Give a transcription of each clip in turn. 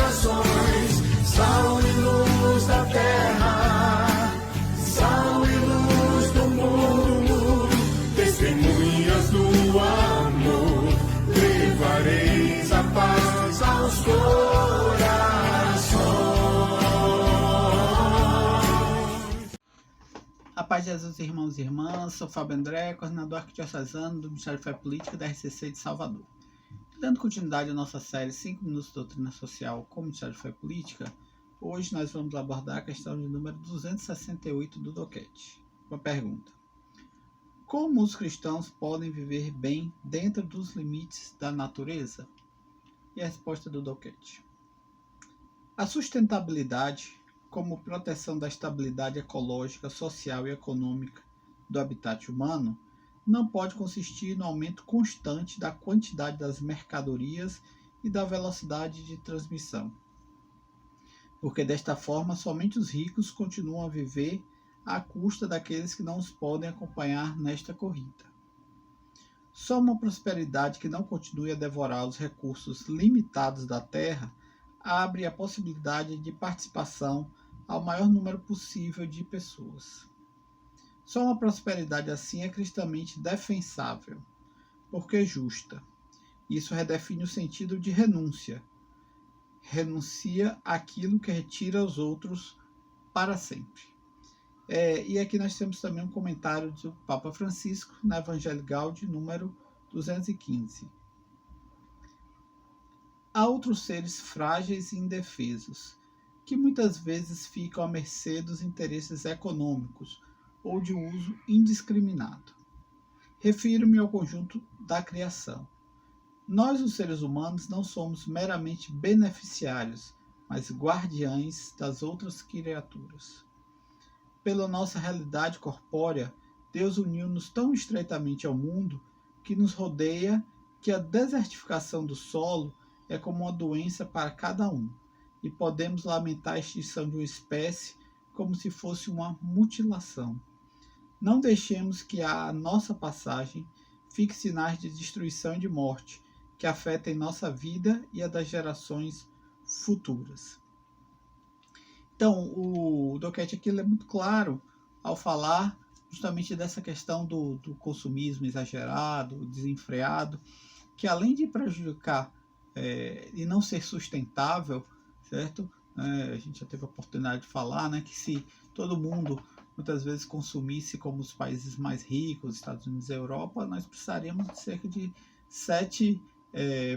corações, sal e luz da terra, sal e luz do mundo, testemunhas do amor, levareis a paz aos corações. A paz de Jesus, irmãos e irmãs, sou Fábio André, coordenador arquidiocesano do Ministério de Fé Política da RCC de Salvador. Dando continuidade à nossa série 5 minutos de doutrina social com o Ministério de Fé Política, hoje nós vamos abordar a questão de número 268 do DOCAT. Uma pergunta: como os cristãos podem viver bem dentro dos limites da natureza? E a resposta do DOCAT: a sustentabilidade, como proteção da estabilidade ecológica, social e econômica do habitat humano, não pode consistir no aumento constante da quantidade das mercadorias e da velocidade de transmissão, porque desta forma somente os ricos continuam a viver à custa daqueles que não os podem acompanhar nesta corrida. Só uma prosperidade que não continue a devorar os recursos limitados da terra abre a possibilidade de participação ao maior número possível de pessoas. Só uma prosperidade assim é cristamente defensável, porque justa. Isso redefine o sentido de renúncia. Renuncia àquilo que retira aos outros para sempre. E aqui nós temos também um comentário do Papa Francisco na Evangelii Gaudium, número 215. Há outros seres frágeis e indefesos, que muitas vezes ficam à mercê dos interesses econômicos ou de uso indiscriminado. Refiro-me ao conjunto da criação. Nós, os seres humanos, não somos meramente beneficiários, mas guardiães das outras criaturas. Pela nossa realidade corpórea, Deus uniu-nos tão estreitamente ao mundo que nos rodeia que a desertificação do solo é como uma doença para cada um, e podemos lamentar a extinção de uma espécie como se fosse uma mutilação. Não deixemos que a nossa passagem fique sinais de destruição e de morte, que afetem nossa vida e a das gerações futuras. Então, o DOCAT aqui é muito claro ao falar justamente dessa questão do consumismo exagerado, desenfreado, que além de prejudicar e não ser sustentável, certo? A gente já teve a oportunidade de falar, né, que se todo mundo muitas vezes consumisse como os países mais ricos, Estados Unidos e Europa, nós precisaríamos de cerca de 7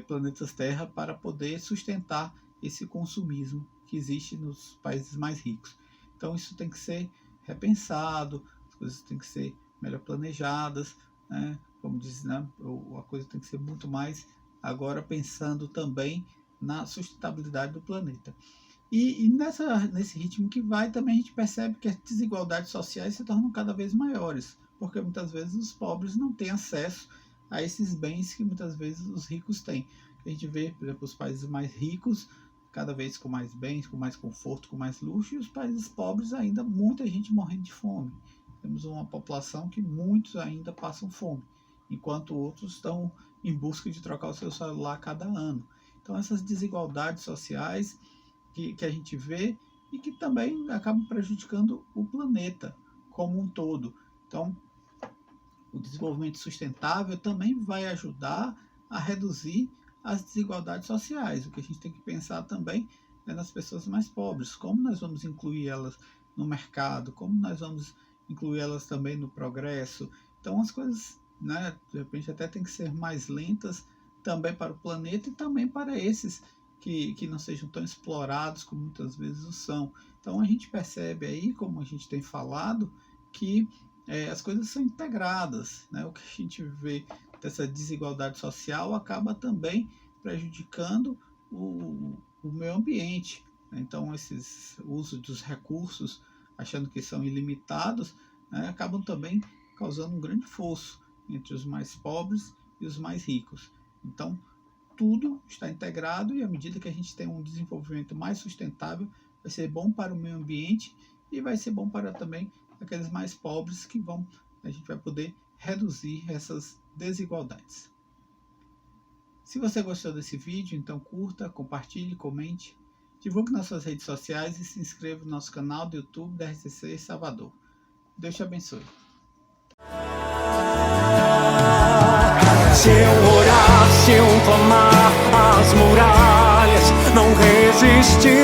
planetas Terra para poder sustentar esse consumismo que existe nos países mais ricos. Então isso tem que ser repensado, as coisas têm que ser melhor planejadas, né? Como diz, né, a coisa tem que ser muito mais agora pensando também na sustentabilidade do planeta. E nesse ritmo que vai, também a gente percebe que as desigualdades sociais se tornam cada vez maiores, porque muitas vezes os pobres não têm acesso a esses bens que muitas vezes os ricos têm. A gente vê, por exemplo, os países mais ricos cada vez com mais bens, com mais conforto, com mais luxo, e os países pobres ainda, muita gente morrendo de fome. Temos uma população que muitos ainda passam fome, enquanto outros estão em busca de trocar o seu celular a cada ano. Então essas desigualdades sociais que a gente vê e que também acabam prejudicando o planeta como um todo. Então, o desenvolvimento sustentável também vai ajudar a reduzir as desigualdades sociais. O que a gente tem que pensar também é nas pessoas mais pobres, como nós vamos incluir elas no mercado, como nós vamos incluir elas também no progresso. Então as coisas, né, de repente até tem que ser mais lentas também para o planeta e também para esses que não sejam tão explorados como muitas vezes o são. Então a gente percebe aí, como a gente tem falado, que as coisas são integradas, né? O que a gente vê dessa desigualdade social acaba também prejudicando o meio ambiente. Então esses usos dos recursos, achando que são ilimitados, né, acabam também causando um grande fosso entre os mais pobres e os mais ricos. Então tudo está integrado e à medida que a gente tem um desenvolvimento mais sustentável, vai ser bom para o meio ambiente e vai ser bom para também aqueles mais pobres a gente vai poder reduzir essas desigualdades. Se você gostou desse vídeo, então curta, compartilhe, comente. Divulgue nas suas redes sociais e se inscreva no nosso canal do YouTube da RCC Salvador. Deus te abençoe. Se eu orar, se eu clamar, as muralhas não resistirão.